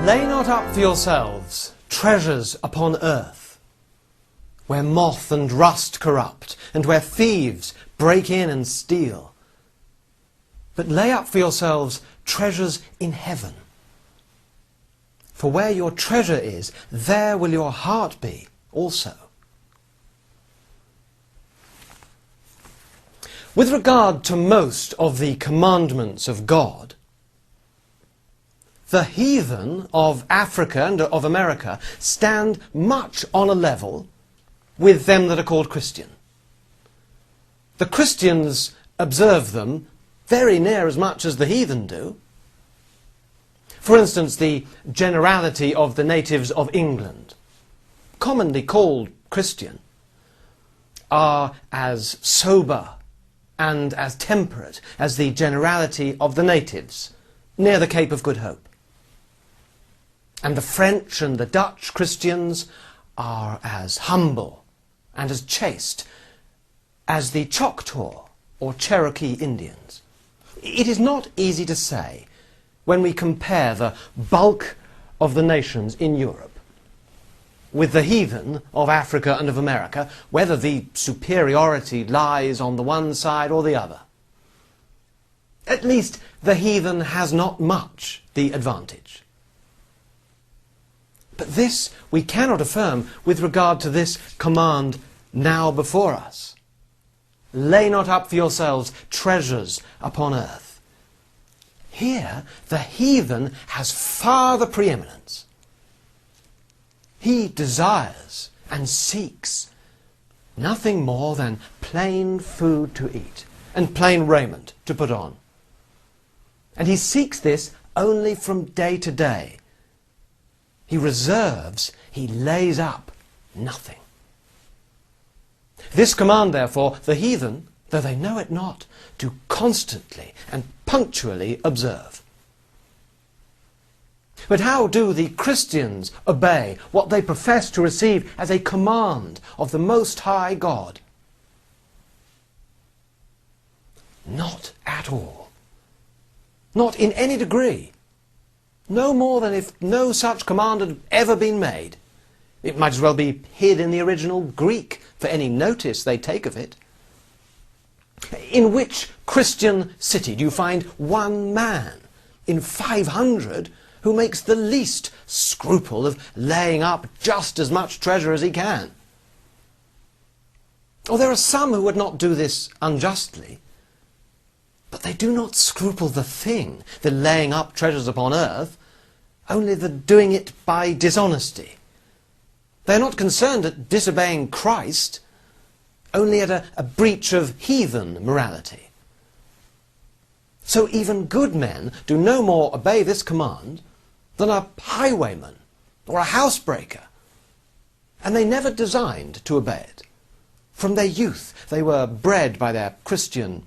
Lay not up for yourselves treasures upon earth, where moth and rust corrupt, and where thieves break in and steal. But lay up for yourselves treasures in heaven. For where your treasure is, there will your heart be also. With regard to most of the commandments of God, the heathen of Africa and of America stand much on a level with them that are called Christian. The Christians observe them very near as much as the heathen do. For instance, the generality of the natives of England, commonly called Christian, are as sober and as temperate as the generality of the natives near the Cape of Good Hope. And the French and the Dutch Christians are as humble and as chaste as the Choctaw or Cherokee Indians. It is not easy to say, when we compare the bulk of the nations in Europe with the heathen of Africa and of America, whether the superiority lies on the one side or the other. At least the heathen has not much the advantage. But this we cannot affirm with regard to this command now before us. Lay not up for yourselves treasures upon earth. Here the heathen has far the preeminence. He desires and seeks nothing more than plain food to eat and plain raiment to put on. And he seeks this only from day to day. He reserves, he lays up nothing. This command, therefore, the heathen, though they know it not, do constantly and punctually observe. But how do the Christians obey what they profess to receive as a command of the Most High God? Not at all. Not in any degree. No more than if no such command had ever been made. It might as well be hid in the original Greek for any notice they take of it. In which Christian city do you find one man in 500 who makes the least scruple of laying up just as much treasure as he can? Or there are some who would not do this unjustly, but they do not scruple the thing, the laying up treasures upon earth, only the doing it by dishonesty. They are not concerned at disobeying Christ, only at a breach of heathen morality. So even good men do no more obey this command than a highwayman or a housebreaker, and they never designed to obey it. From their youth they were bred by their Christian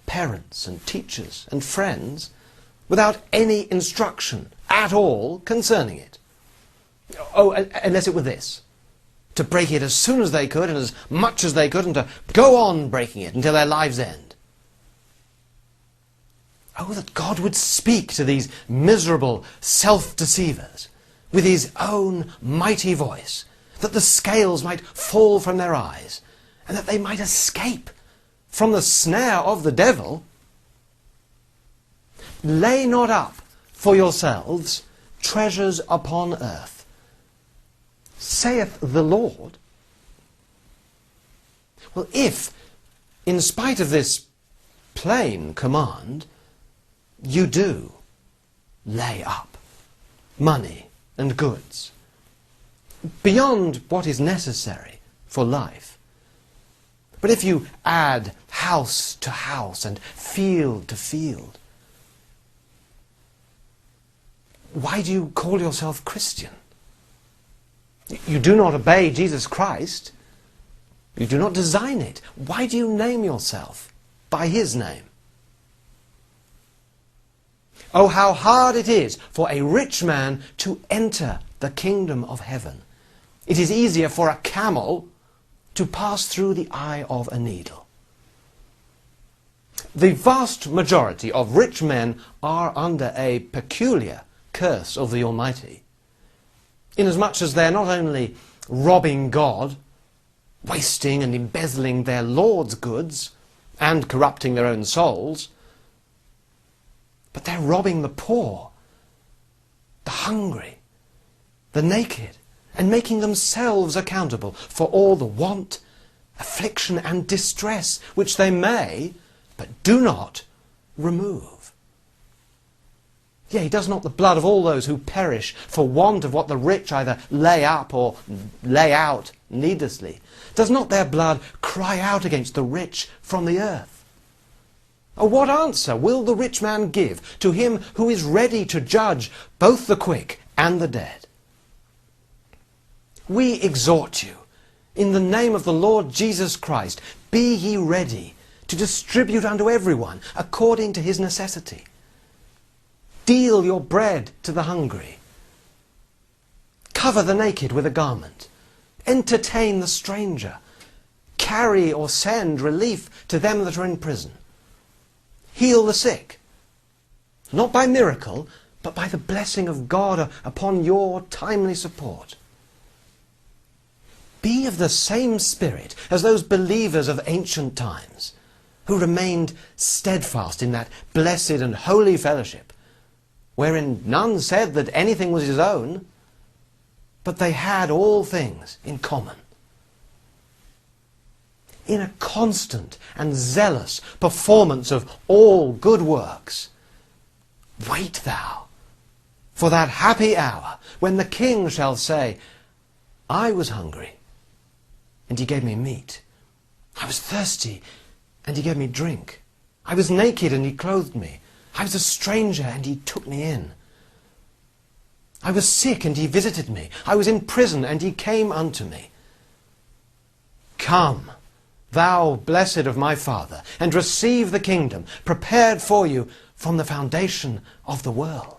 parents and teachers and friends without any instruction at all concerning it. Oh, unless it were this: to break it as soon as they could and as much as they could, and to go on breaking it until their lives' end. Oh, that God would speak to these miserable self-deceivers with his own mighty voice, that the scales might fall from their eyes, and that they might escape from the snare of the devil. Lay not up for yourselves treasures upon earth, saith the Lord. Well, if, in spite of this plain command, you do lay up money and goods beyond what is necessary for life, but if you add house to house and field to field, why do you call yourself Christian? You do not obey Jesus Christ. You do not design it. Why do you name yourself by his name? Oh, how hard it is for a rich man to enter the kingdom of heaven. It is easier for a camel to pass through the eye of a needle. The vast majority of rich men are under a peculiar curse of the Almighty. inasmuch as they're not only robbing God, wasting and embezzling their Lord's goods, and corrupting their own souls, but they're robbing the poor, the hungry, the naked, and making themselves accountable for all the want, affliction, and distress which they may, but do not, remove. Yea, does not the blood of all those who perish for want of what the rich either lay up or lay out needlessly, does not their blood cry out against the rich from the earth? Or what answer will the rich man give to him who is ready to judge both the quick and the dead? We exhort you, in the name of the Lord Jesus Christ, be ye ready to distribute unto everyone according to his necessity. Deal your bread to the hungry. Cover the naked with a garment. Entertain the stranger. Carry or send relief to them that are in prison. Heal the sick, not by miracle, but by the blessing of God upon your timely support. Be of the same spirit as those believers of ancient times, who remained steadfast in that blessed and holy fellowship, wherein none said that anything was his own, but they had all things in common. In a constant and zealous performance of all good works, wait thou for that happy hour when the King shall say, I was hungry, and he gave me meat. I was thirsty, and he gave me drink. I was naked, and he clothed me. I was a stranger, and he took me in. I was sick, and he visited me. I was in prison, and he came unto me. Come, thou blessed of my Father, and receive the kingdom prepared for you from the foundation of the world.